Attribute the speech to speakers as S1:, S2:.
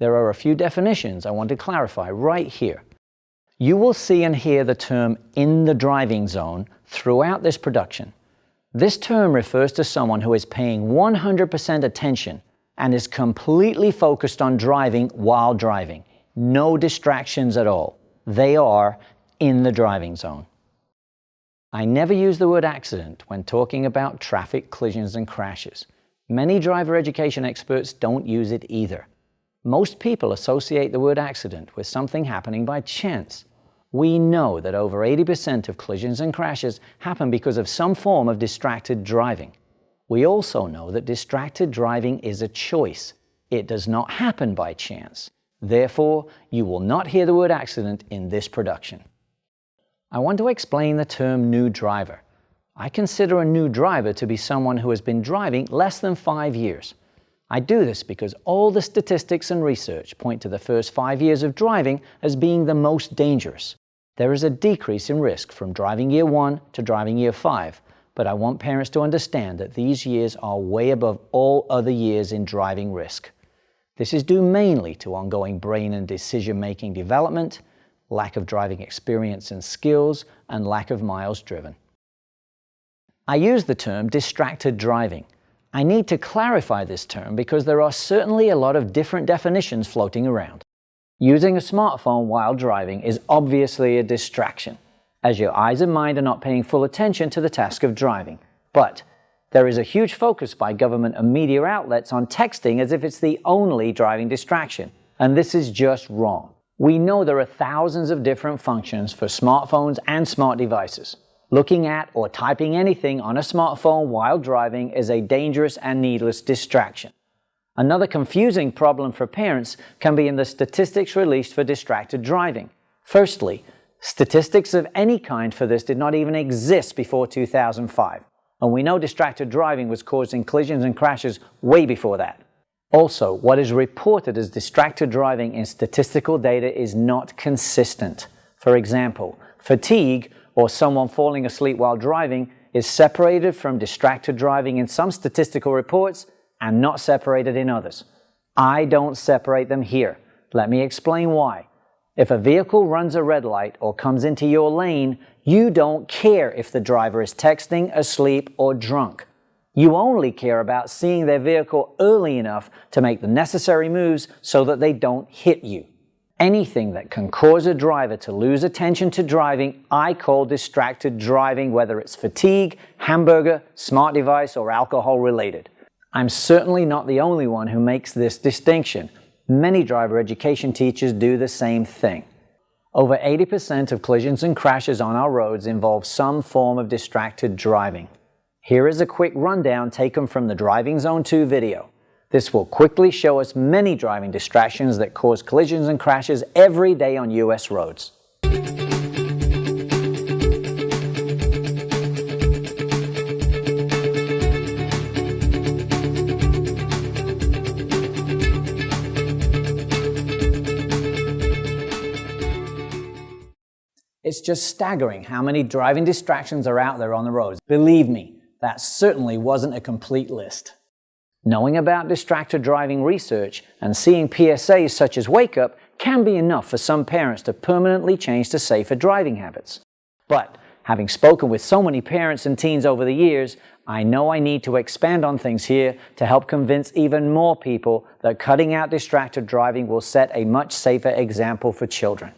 S1: There are a few definitions I want to clarify right here. You will see and hear the term "in the driving zone" throughout this production. This term refers to someone who is paying 100% attention and is completely focused on driving while driving. No distractions at all. They are in the driving zone. I never use the word accident when talking about traffic collisions and crashes. Many driver education experts don't use it either. Most people associate the word accident with something happening by chance. We know that over 80% of collisions and crashes happen because of some form of distracted driving. We also know that distracted driving is a choice. It does not happen by chance. Therefore, you will not hear the word accident in this production. I want to explain the term new driver. I consider a new driver to be someone who has been driving less than 5 years. I do this because all the statistics and research point to the first 5 years of driving as being the most dangerous. There is a decrease in risk from driving year 1 to driving year 5, but I want parents to understand that these years are way above all other years in driving risk. This is due mainly to ongoing brain and decision-making development, lack of driving experience and skills, and lack of miles driven. I use the term distracted driving. I need to clarify this term because there are certainly a lot of different definitions floating around. Using a smartphone while driving is obviously a distraction, as your eyes and mind are not paying full attention to the task of driving. But there is a huge focus by government and media outlets on texting as if it's the only driving distraction, and this is just wrong. We know there are thousands of different functions for smartphones and smart devices. Looking at or typing anything on a smartphone while driving is a dangerous and needless distraction. Another confusing problem for parents can be in the statistics released for distracted driving. Firstly, statistics of any kind for this did not even exist before 2005, and we know distracted driving was causing collisions and crashes way before that. Also, what is reported as distracted driving in statistical data is not consistent. For example, fatigue or someone falling asleep while driving is separated from distracted driving in some statistical reports and not separated in others. I don't separate them here. Let me explain why. If a vehicle runs a red light or comes into your lane, you don't care if the driver is texting, asleep, or drunk. You only care about seeing their vehicle early enough to make the necessary moves so that they don't hit you. Anything that can cause a driver to lose attention to driving, I call distracted driving, whether it's fatigue, hamburger, smart device, or alcohol related. I'm certainly not the only one who makes this distinction. Many driver education teachers do the same thing. Over 80% of collisions and crashes on our roads involve some form of distracted driving. Here is a quick rundown taken from the Driving Zone 2 video. This will quickly show us many driving distractions that cause collisions and crashes every day on US roads. It's just staggering how many driving distractions are out there on the roads. Believe me, that certainly wasn't a complete list. Knowing about distracted driving research and seeing PSAs such as Wake Up can be enough for some parents to permanently change to safer driving habits. But having spoken with so many parents and teens over the years, I know I need to expand on things here to help convince even more people that cutting out distracted driving will set a much safer example for children.